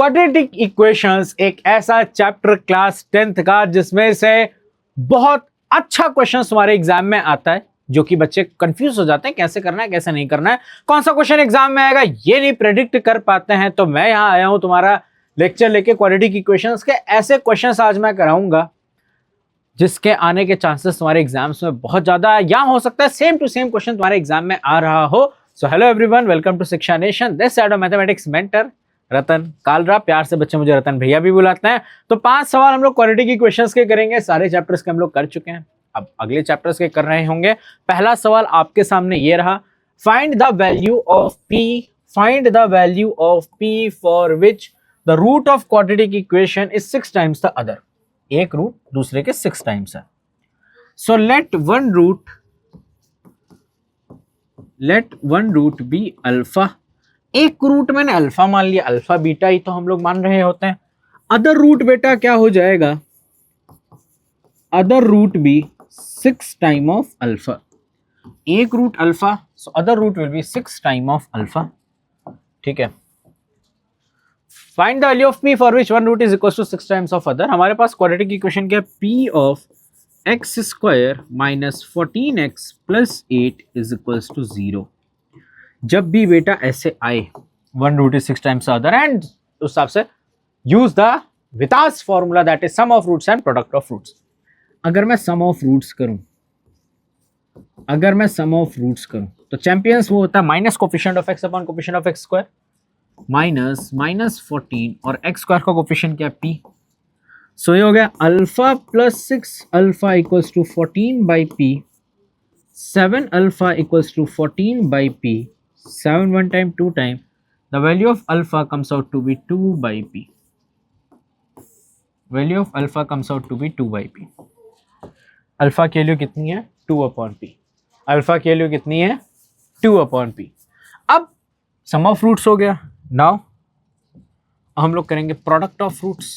Quadratic equations एक ऐसा chapter class 10th का जिसमें से बहुत अच्छा क्वेश्चन तुम्हारे एग्जाम में आता है, जो कि बच्चे कंफ्यूज हो जाते हैं कैसे करना है कैसे नहीं करना है, कौन सा क्वेश्चन एग्जाम में आएगा ये नहीं प्रेडिक्ट कर पाते हैं। तो मैं यहां आया हूं तुम्हारा लेक्चर लेके क्वाड्रेटिक इक्वेशंस के ऐसे क्वेश्चंस आज मैं कराऊंगा जिसके आने के चांसेस तुम्हारे एग्जाम्स में बहुत ज्यादा है, या हो सकता है सेम टू सेम क्वेश्चन तुम्हारे एग्जाम में आ रहा हो। So hello everyone, welcome to Shiksha nation, this side of mathematics mentor Ratan Kalra. प्यार से बच्चे मुझे रतन भैया भी बुलाते हैं। तो 5 सवाल हम लोग क्वाड्रेटिक इक्वेशंस के करेंगे। सारे चैप्टर्स के हम लोग कर चुके हैं, अब अगले चैप्टर्स के कर रहे होंगे। पहला सवाल आपके सामने ये रहा, find the value of P, find the value of P for which the root of quadratic equation is 6 times the other. एक रूट दूसरे के 6 टाइम्स है। So let one root be alpha. एक रूट मैंने अल्फा मान लिया, alpha beta ही तो हम लोग मान रहे होते हैं। अदर रूट बेटा क्या हो जाएगा, other root be 6 time of alpha. एक root alpha, so other root will be 6 time of alpha. ठीक है, find the value of P for which one root is equal to 6 times of other. हमारे पास quadratic equation क्या है, P of X square minus 14x plus 8 is equal to 0। जब भी बेटा ऐसे आए one root is 6 times other and उस हिसाब से use the Vieta's formula that is sum of roots and product of roots. अगर मैं सम ऑफ रूट्स करूं, तो चैंपियंस वो होता है minus coefficient of x upon coefficient of X square, minus 14 और एक्स स्क्वायर का कोफिशिएंट क्या है पी। सो ये हो गया alpha plus 6 alpha equals to 14 by P, 7 alpha equals to 14 by P, 7 1 time 2 time, the value of alpha comes out to be 2 by p. Value of alpha comes out to be 2 by p. Alpha की value कितनी है 2 upon p। Alpha की value कितनी है 2 upon p। अब सम of roots हो गया। Now हम लोग करेंगे product of roots.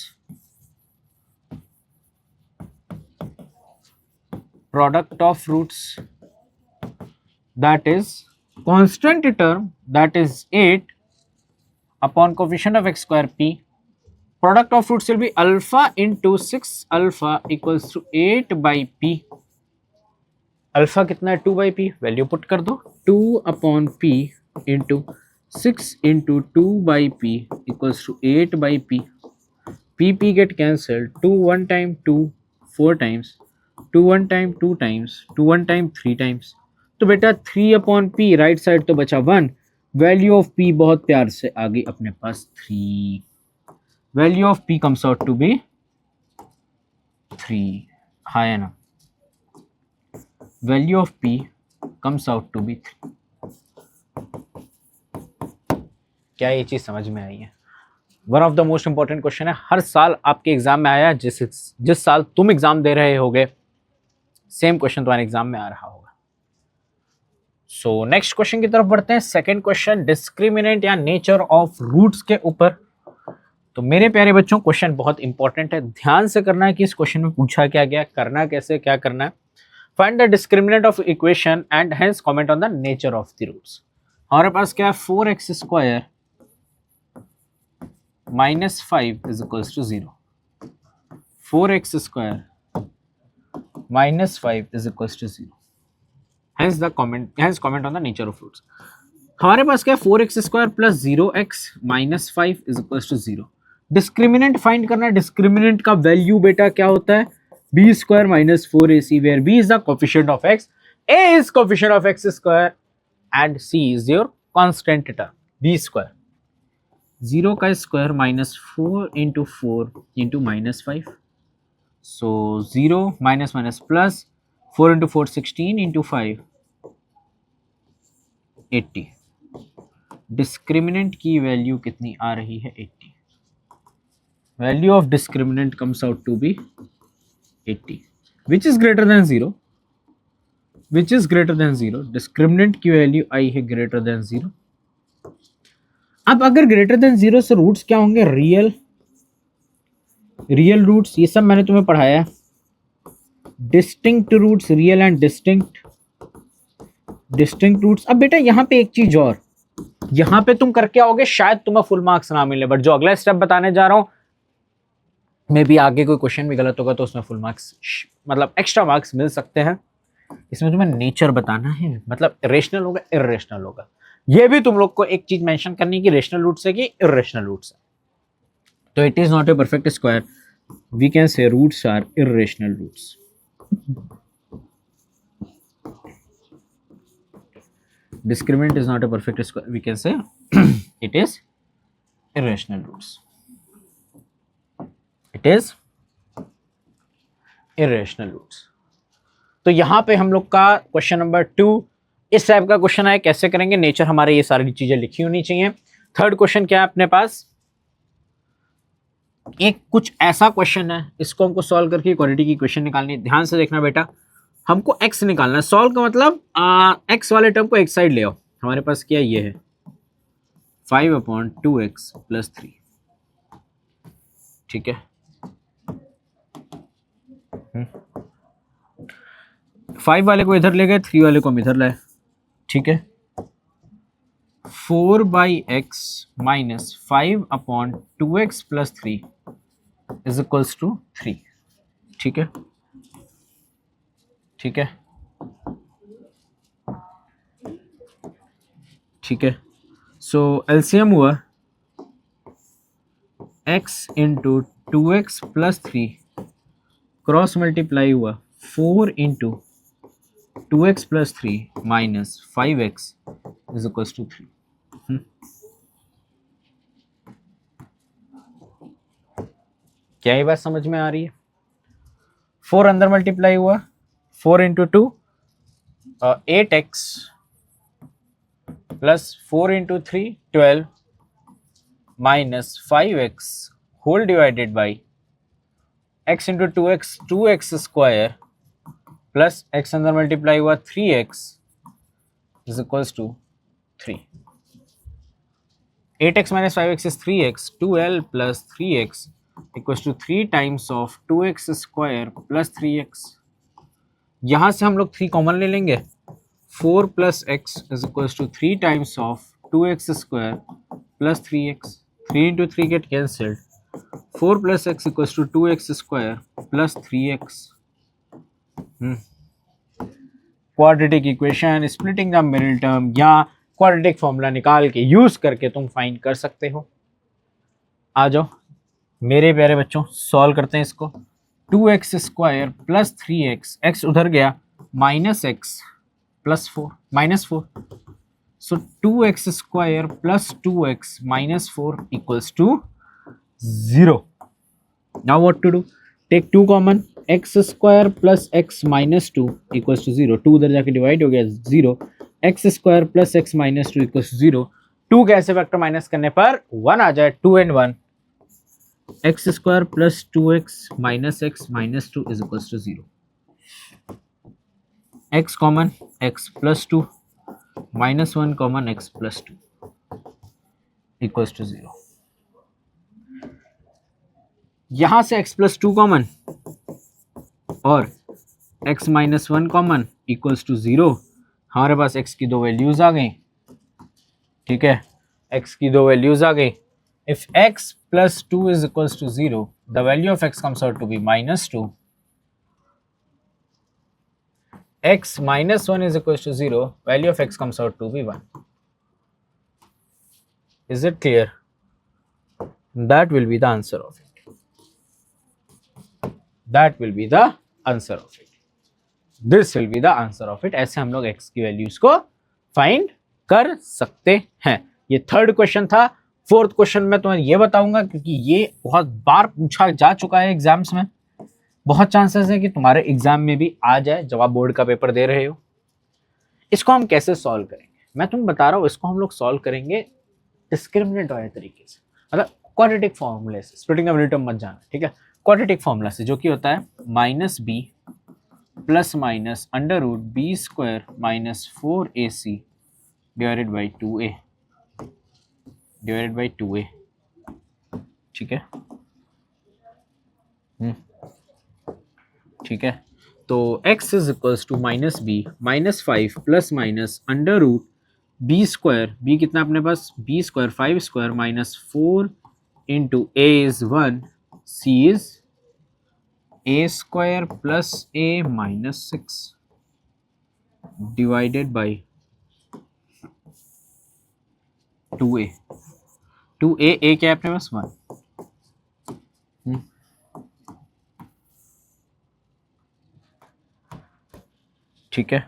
Product of roots that is constant term, that is 8 upon coefficient of x square p. Product of roots will be alpha into 6 alpha equals to 8 by p. Alpha कितना है 2 by p, value put कर दो 2 upon p into 6 into 2 by p equals to 8 by p. p get cancelled, 2 1 time 2 4 times, 2 1 time 2 times, 2 1 time 3 times। तो बेटा 3 upon P, right side तो बचा 1, value of P बहुत प्यार से आ गई अपने पास 3। Value of P comes out to be 3, हाँ है ना, value of P comes out to be 3। क्या ये चीज समझ में आई है? One of the most important question है, हर साल आपके एग्जाम में आया। जिस साल तुम एग्जाम दे रहे होगे सेम क्वेश्चन तुम्हारे एग्जाम में आ रहा होगा। सो नेक्स्ट क्वेश्चन की तरफ बढ़ते हैं। सेकंड क्वेश्चन डिस्क्रिमिनेंट या नेचर ऑफ रूट्स के ऊपर। तो मेरे प्यारे बच्चों क्वेश्चन बहुत इंपॉर्टेंट है, ध्यान से करना है कि इस क्वेश्चन में पूछा क्या गया, करना कैसे, क्या करना है। Find the discriminant of equation and hence comment on the nature of the roots. हमारे पास क्या है 4x square minus 5 is equals to 0। 4x square minus 5 is equals to 0। Hence comment on the nature of roots। हमारे पास क्या है 4x square plus 0x minus 5 is equals to 0। Discriminant find करना है। डिस्क्रिमिनेंट का वैल्यू बेटा क्या होता है b square minus 4ac, where b is the coefficient of x, a is coefficient of x square and c is your constant term b square. 0 का square minus 4 into 4 into minus 5, so 0 minus minus plus 4 into 4 16 into 5 80। Discriminant की value कितनी आ रही है 80। Value of discriminant comes out to be 80 which is greater then 0, which is greater then 0। Discriminant की value आई है greater than 0। अब अगर greater than 0 से रूट्स क्या होंगे, रियल रूट्स। ये सब मैंने तुम्हें पढ़ाया है। Distinct roots, real and distinct roots. अब बेटा यहाँ पे एक चीज और, यहां पे तुम करके आओगे शायद तुम्हें फुल मार्क्स ना मिले, बट जो अगला स्टेप बताने जा रहा हूं मे भी आगे कोई क्वेश्चन भी गलत होगा तो उसमें फुल मार्क्स मतलब एक्स्ट्रा मार्क्स मिल सकते हैं। इसमें तुम्हें नेचर बताना है, मतलब रेशनल होगा इरेशनल होगा। ये भी तुम लोग को एक चीज मेंशन करनी है कि रेशनल रूट्स है कि इरेशनल रूट्स है। तो it is not a perfect square, we can say roots are irrational roots. Discriminant is not a perfect square, we can say it is irrational roots, it is irrational roots। तो यहां पे हम लोग का question number 2 इस type का question है, कैसे करेंगे, नेचर हमारे ये सारी चीजें लिखी होनी चाहिए। थर्ड क्वेश्चन क्या है अपने पास, एक कुछ ऐसा क्वेश्चन है, इसको हमको सॉल्व करके क्वालिटी की क्वेश्चन निकालनी है। ध्यान से देखना बेटा, हमको x निकालना है। सॉल्व का मतलब x वाले टर्म को एक साइड ले आओ। हमारे पास क्या ये है 5/2x + 3, ठीक है। 5 वाले को इधर ले गए, 3 वाले को हम इधर लाए, ठीक है। 4/x - 5/2x + 3 = 3, ठीक है, ठीक है, ठीक है। सो एलसीएम हुआ x × 2x + 3 क्रॉस मल्टीप्लाई हुआ 4 × 2x + 3 - 5x = 3। क्या ये बात समझ में आ रही है? 4 अंदर मल्टीप्लाई हुआ, 4 × 2 8x + 4 × 3 12 - 5x whole divided by x × 2x 2x² plus x अंदर मल्टीप्लाई हुआ 3x = 3। 8x - 5x is 3x, 2l + 3x = 3 times of 2x² + 3x। यहां से हम लोग 3 कॉमन ले लेंगे, 4 + x = 3 times of 2x² + 3x। 3 × 3 get cancelled, 4 + x = 2x² + 3x। Quadratic equation, splitting the middle term या quadratic formula निकाल के यूज करके तुम फाइंड कर सकते हो। आ जाओ मेरे प्यारे बच्चों, सॉल्व करते हैं इसको। 2x² + 3x, x उधर गया, -x + 4 -4, so 2x² + 2x - 4 = 0। now what to do, take 2 common, x² + x - 2 = 0, 2 उधर जाके डिवाइड हो गया 0, x² + x - 2 = 0। 2 कैसे फैक्टर माइनस करने पर 1 आ जाए, 2 and 1, x² + 2x - x - 2 = 0। x common, x + 2 -1 common, x + 2 = 0। यहां से x + 2 कॉमन और x - 1 कॉमन = 0। हमारे पास x की 2 वैल्यूज आ गई, ठीक है, x की 2 वैल्यूज आ गई। If x + 2 = 0, the value of x comes out to be -2, x - 1 = 0, value of x comes out to be 1। Is it clear? That will be the answer of it. That will be the answer of it. This will be the answer of it। ऐसे हम लोग x की values को find कर सकते हैं। ये third question था। फोर्थ क्वेश्चन में तो मैं ये बताऊंगा क्योंकि ये बहुत बार पूछा जा चुका है एग्जाम्स में, बहुत चांसेस है कि तुम्हारे एग्जाम में भी आ जाए जब आप बोर्ड का पेपर दे रहे हो। इसको हम कैसे सॉल्व करेंगे, मैं तुम्हें बता रहा हूँ, इसको हम लोग सॉल्व करेंगे डिस्क्रिमिनेंट वाले तरीके से, मतलब क्वाड्रेटिक फॉर्मूले से। स्प्लिटिंग द मिडिल टर्म मत जाना, ठीक है, क्वाड्रेटिक फॉर्मूला से, जो कि होता है -b + -√b² - 4ac divided by 2a, ठीक है, ठीक है। तो x = -b - 5 + -√b² B square, B कितना अपने पास, B square 5 square minus 4 into A is 1, C is A square plus A minus 6 divided by 2a। 2a, A क्या है अपने पास 1। ठीक है,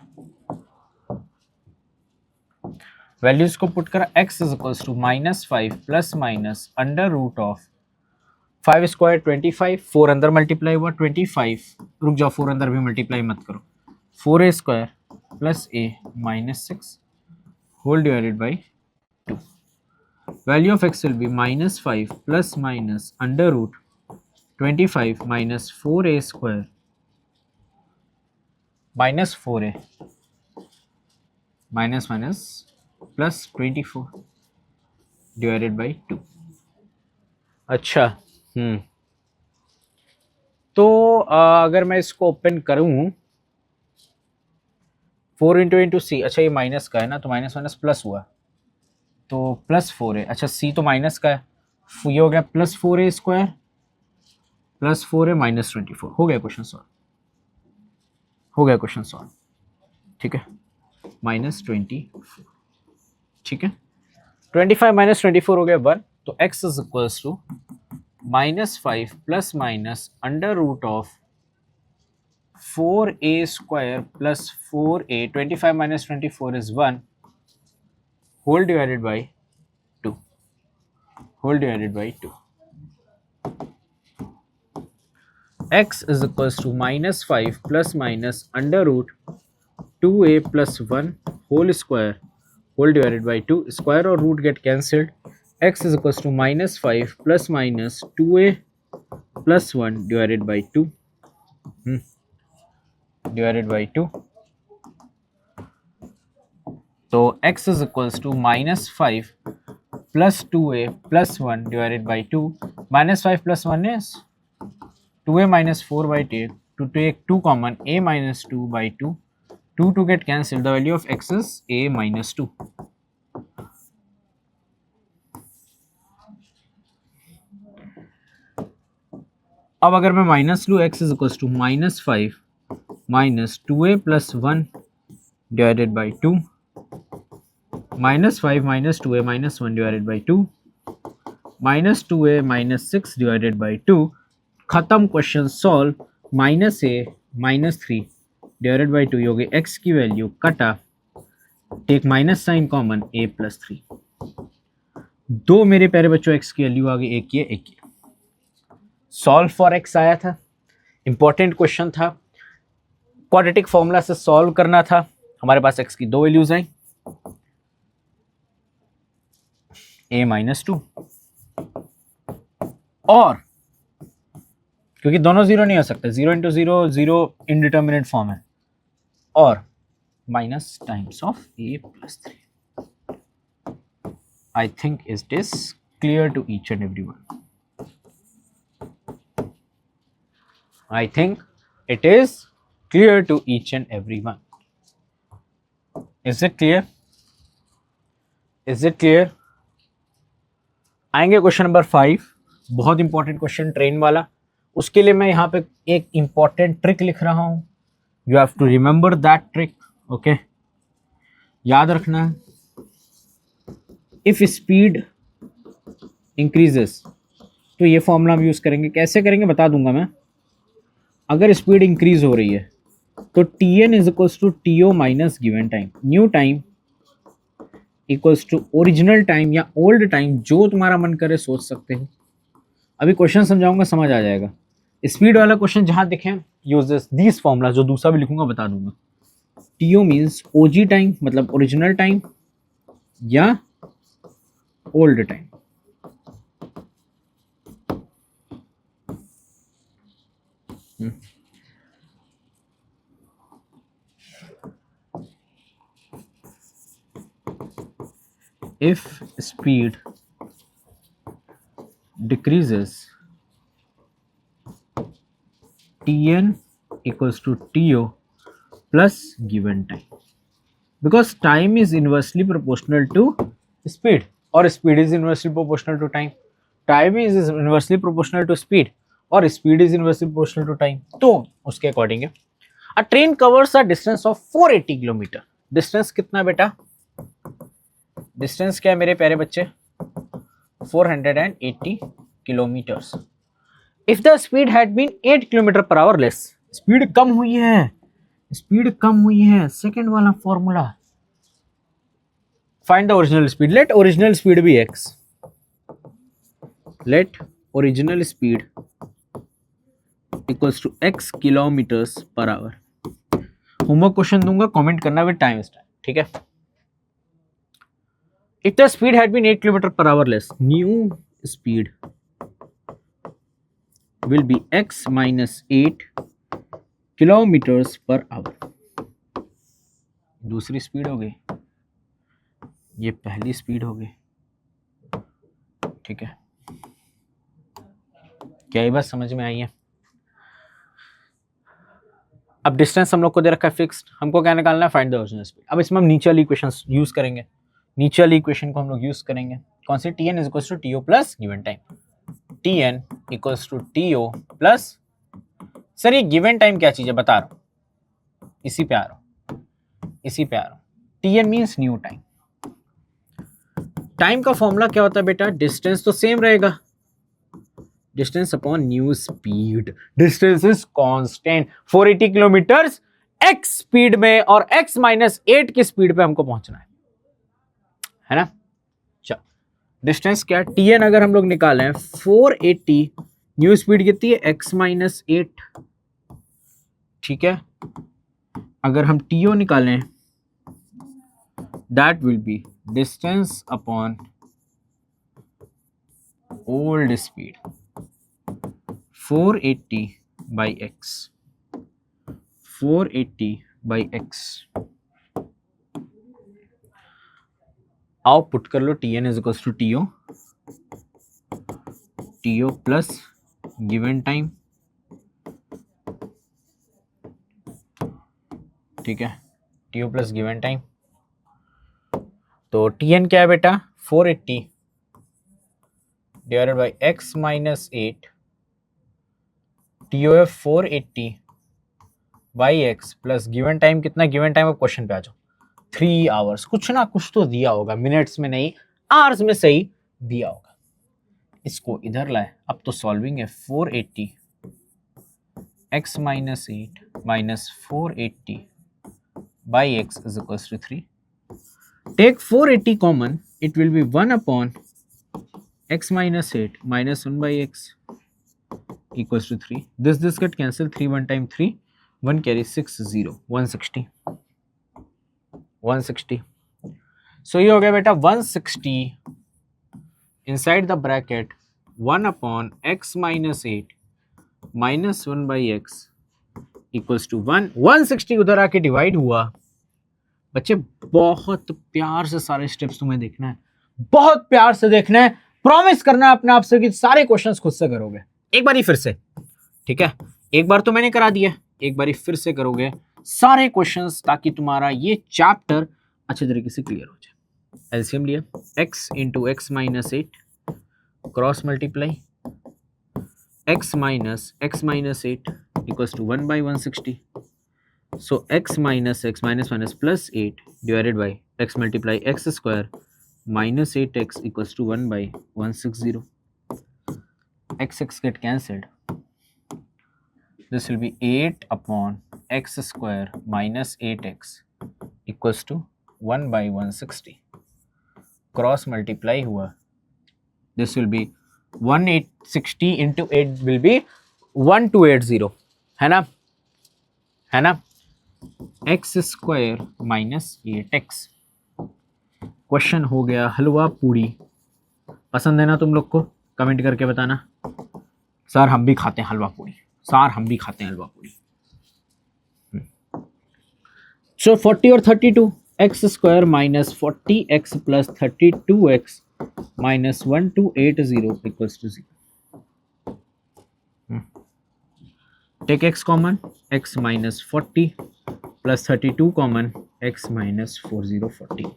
वैल्यूज को पुट करा, x is equals to -5 plus minus under root of 5 square 25, 4 अंदर multiply हुआ 25, रुक जाओ 4 अंदर भी मल्टीप्लाई मत करो, 4a square plus a minus 6 whole divided by 2। Value of x will be -5 plus minus under root 25 minus 4a square minus 4a minus minus plus 24 divided by 2। अच्छा, तो अगर मैं इसको ओपन करूं 4 इंटू सी, अच्छा ये माइनस का है ना, तो माइनस माइनस प्लस हुआ तो प्लस 4a, अच्छा सी तो माइनस का है, ये हो गया plus 4a square plus 4a minus 24। हो गया क्वेश्चन सॉल्व, हो गया क्वेश्चन सॉल्व। ठीक है, माइनस 24, ठीक है, 25 माइनस 24 हो गया 1, तो x is equals to -5 plus minus under root of 4a square plus 4a, 25 minus 24 is 1 whole divided by 2, whole divided by 2। x is equals to -5 plus minus under root 2a plus 1 whole square whole divided by 2, square or root get cancelled, x is equals to -5 plus minus 2a plus 1 divided by 2 divided by 2। तो x is equals to -5 plus 2a plus 1 divided by 2, -5 plus 1 is 2a minus 4 by 2, to take 2 common, a minus 2 by 2, 2 to get cancelled, the value of x is a minus 2। अब अगर मैं minus लूँ, x is equal to -5 minus 2a plus 1 divided by 2, -5 minus 2a minus 1 divided by 2, minus 2a minus 6 divided by 2, खत्म, question solve. -a minus 3 divided by 2 होगी x की वैल्यू कटा, take minus sign common, a plus 3। दो मेरे प्यारे बच्चों x की वैल्यू आ गई, एक ये एक ये। सॉल्व फॉर x आया था, इंपॉर्टेंट क्वेश्चन था, क्वाड्रेटिक फॉर्मूला से सॉल्व करना था। हमारे पास x की दो वैल्यूज आई, a माइनस 2 और क्योंकि दोनों जीरो नहीं हो सकते, 0 इंटू 0 0 इनडिटर्मिनेट फॉर्म है, और minus times of a plus 3। I think it is clear to each and every one. I think it is clear to each and every one. Is it clear? Is it clear? आएंगे question number 5, बहुत important question, train वाला। उसके लिए मैं यहाँ पे एक important trick लिख रहा हूं, you have to remember that trick, okay, याद रखना है। इफ स्पीड इंक्रीजेस, तो ये फॉर्मूला हम यूज करेंगे, कैसे करेंगे बता दूंगा मैं। अगर स्पीड इंक्रीज हो रही है तो Tn is equals to TO minus given time, new time equals to original time या ओल्ड टाइम, जो तुम्हारा मन करे सोच सकते हो। अभी क्वेश्चन समझाऊंगा, समझ आ जाएगा। स्पीड वाला क्वेश्चन जहां दिखे यूज दिस फॉर्मूला, जो दूसरा भी लिखूंगा बता दूंगा। TO मीन्स OG टाइम, मतलब ओरिजिनल टाइम या old time. If speed decreases, Tn equals to TO plus given time। Because time is inversely proportional to speed और speed is inversely proportional to time. Time is inversely proportional to speed और speed is inversely proportional to time. तो उसके according है. A train covers a distance of 480 kilometre. Distance कितना बेटा? Distance क्या है मेरे प्यारे बच्चे? 480 kilometres. If the speed had been 8 kilometre per hour less. Speed कम हुई है, स्पीड कम हुई है. सेकेंड वाला formula, find the original speed. Let original speed be x. Let original speed equals to x kilometres per hour. Homework question दूंगा, comment करना with time style. ठीक है. If the speed had been 8 kilometre per hour less, new speed will be x minus 8 kilometres per hour. दूसरी speed हो गई, ये पहली speed हो गई. ठीक है, क्या ये बात समझ में आई है? अब डिस्टेंस हम लोग को दे रखा है फिक्स्ड, हमको क्या निकालना है? Find the original speed. अब इसमें हम नीचे वाली इक्वेशन यूज करेंगे. नीचे वाली इक्वेशन को हम लोग यूज करेंगे. कौन सी? Tn is equal to T O plus given time. Tn equals to T O plus. Sir ये गिवन टाइम क्या चीज है? बता रहा हूं, इसी पे आ रहा हूं, इसी पे आ रहा हूं. Tn means new time. Time का फॉर्मूला क्या होता है बेटा? डिस्टेंस तो सेम रहेगा, distance upon new speed. Distance is constant. 480 kilometres x speed में और x माइनस 8 की स्पीड पे हमको पहुंचना है ना? चलो, डिस्टेंस क्या? Tn अगर हम लोग निकालें 480, न्यू स्पीड कितनी है? x minus 8. ठीक है. अगर हम TO निकालें, that will be distance upon old speed 480 by x. 480 by x. आओ पुट कर लो. Tn is equal to T O, T O plus given time. ठीक है, टीओ प्लस गिवन टाइम. तो Tn क्या है बेटा? 480 divided by x minus 8. T O है 480 by X plus given time कितना? गिवन टाइम अब क्वेश्चन पे आ जाओ. 3 आवर्स. कुछ ना कुछ तो दिया होगा, मिनट्स में नहीं, आवर्स में सही दिया होगा. इसको इधर लाए. अब तो सॉल्विंग है. 480 x minus 8 minus 480 by X is equal to 3. Take 480 common, it will be 1 upon x minus 8 minus 1 by x equals to 3. This get cancelled. 3 1 time 3, 1 carry 6 0, 160. 160. So ये हो गया बेटा 160 inside the bracket 1 upon x minus 8 minus 1 by x equals to 1. 160 उधर आके divide हुआ. बच्चे बहुत प्यार से सारे स्टेप्स तुम्हें देखना है, बहुत प्यार से देखना है. प्रॉमिस करना है अपने आप से कि सारे क्वेश्चंस खुद से करोगे. एक बारी फिर से. ठीक है, एक बार तो मैंने करा दिया, एक बारी फिर से करोगे सारे क्वेश्चंस, ताकि तुम्हारा ये चैप्टर अच्छे तरीके से क्लियर हो जाए. एलसीएम लिया. x into X minus 8 cross multiply x minus 8 equals to 1 by 160. So x minus minus plus 8 divided by x multiply X square minus 8x equals to 1 by 160. x get cancelled. This will be 8 upon x square minus 8x equals to 1 by 160. Cross multiply हुआ. This will be 1860 into 8 will be 1280. है ना? है ना? x square minus 8x. Question हो गया. हलवा पूड़ी पसंद है ना तुम लोग को? कमेंट करके बताना. सर हम भी खाते हैं हलवा पूड़ी. सर हम भी खाते हैं हलवा पूड़ी. सो 40 और 32, X square minus 40x plus 32x minus 1280 equals to 0. Take x common, x minus 40 plus 32 common, x minus 4040.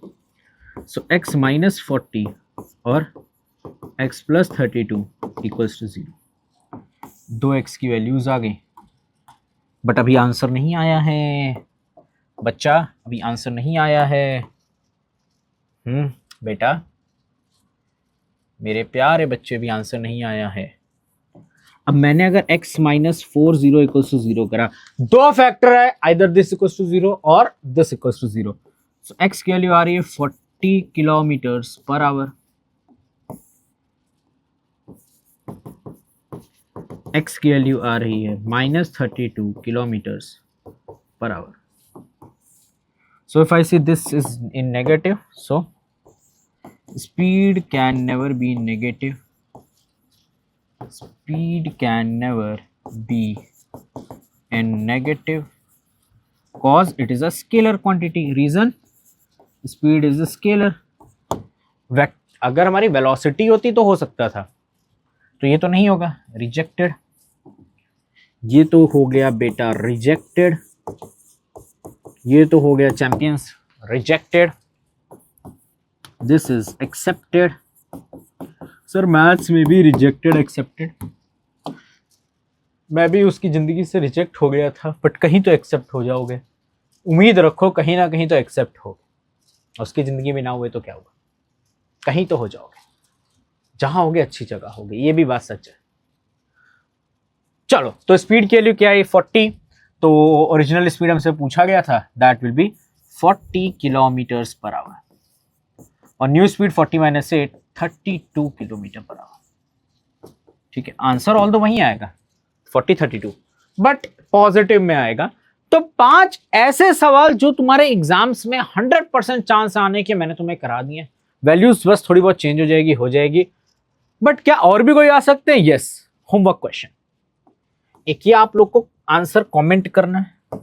So x minus 40 और x प्लस 32 इक्वल्स टू 0. दो x की वैल्यूज आ गई, बट अभी आंसर नहीं आया है बच्चा, अभी आंसर नहीं आया है. बेटा, मेरे प्यारे बच्चे, भी आंसर नहीं आया है. अब मैंने अगर x माइनस 40 इक्वल्स टू 0 करा, दो फैक्टर है, आइदर दिस इक्वल्स टू 0 और this equals to 0. So x की वैल्यू आ रही है 40 किलोमीटर्स पर आवर. x की वैल्यू आ रही है minus 32 kilometres per hour. So if I see this is in negative, so speed can never be negative. Speed can never be in negative cause it is a scalar quantity. Reason, speed is a scalar. अगर हमारी velocity होती तो हो सकता था, तो ये तो नहीं होगा. Rejected, ये तो हो गया बेटा rejected. ये तो हो गया champions, rejected. This is accepted. Sir maths में भी रिजेक्टेड एक्सेप्टेड. मैं भी उसकी ज़िंदगी से रिजेक्ट हो गया था, बट कहीं तो एक्सेप्ट हो जाओगे. उम्मीद रखो कहीं ना कहीं तो एक्सेप्ट हो. उसकी ज़िंदगी में ना हुए तो क्या होगा, कहीं तो हो जाओगे. जहाँ होगे अच्छी जगह होगी, ये भी बात सच है. चलो, तो स्पीड के लिए क्या है 40. तो ओरिजिनल स्पीड हमसे पूछा गया था, that will be 40 kilometres per hour. और new speed 40 minus 8 32 kilometre per hour. ठीक है, आंसर ऑल तो वही आएगा 40 32, बट पॉजिटिव में आएगा. तो 5 ऐसे सवाल जो तुम्हारे एग्जाम्स में 100% चांस आने के मैंने तुम्हें करा दिए. वैल्यूज बस थोड़ी बहुत चेंज हो जाएगी. बट क्या और भी कोई आ सकते हैं? Yes, homework question. एक ही आप लोग को आंसर कमेंट करना है.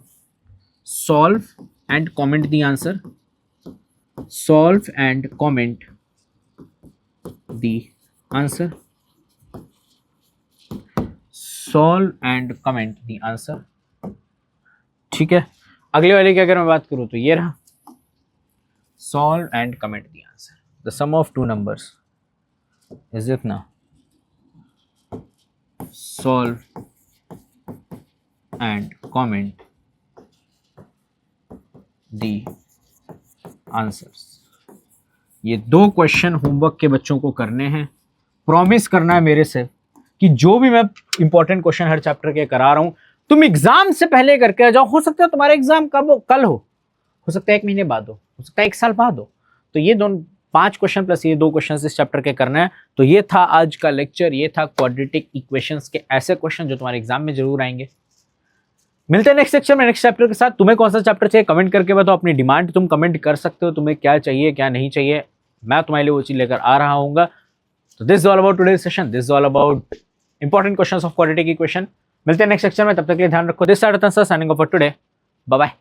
Solve and comment the answer. Solve and comment the answer. Solve and comment the answer. ठीक है, अगले वाले की अगर मैं बात करूं तो ये रहा, solve and comment the answer. The sum of two numbers is इतना. Solve and comment the answers. ये दो क्वेश्चन होमवर्क के बच्चों को करने हैं. प्रॉमिस करना है मेरे से कि जो भी मैं इंपॉर्टेंट क्वेश्चन हर चैप्टर के करा रहा हूं, तुम एग्जाम से पहले करके आ जाओ. हो सकता है तुम्हारा एग्जाम कब हो, कल हो सकता है 1 महीने बाद हो सकता है 1 साल बाद हो. तो ये दोनों 5 क्वेश्चन प्लस ये 2 क्वेश्चन इस चैप्टर के करना है. तो ये था आज का लेक्चर. ये था क्वाड्रेटिक इक्वेशंस के ऐसे क्वेश्चन जो तुम्हारे एग्जाम में जरूर आएंगे. मिलते हैं नेक्स्ट सेक्शन में नेक्स्ट चैप्टर के साथ. तुम्हें कौन सा चैप्टर चाहिए कमेंट करके बताओ. अपनी डिमांड तुम कमेंट कर सकते हो, तुम्हें क्या चाहिए क्या नहीं चाहिए, मैं तुम्हारे लिए वो चीज लेकर आ रहा हूँ. तो this is all about today's session. This is all about important questions of quadratic equation. मिलते हैं नेक्स्ट सेक्शन में, तब तक के लिए ध्यान रखो. This side signing off for today. Bye bye.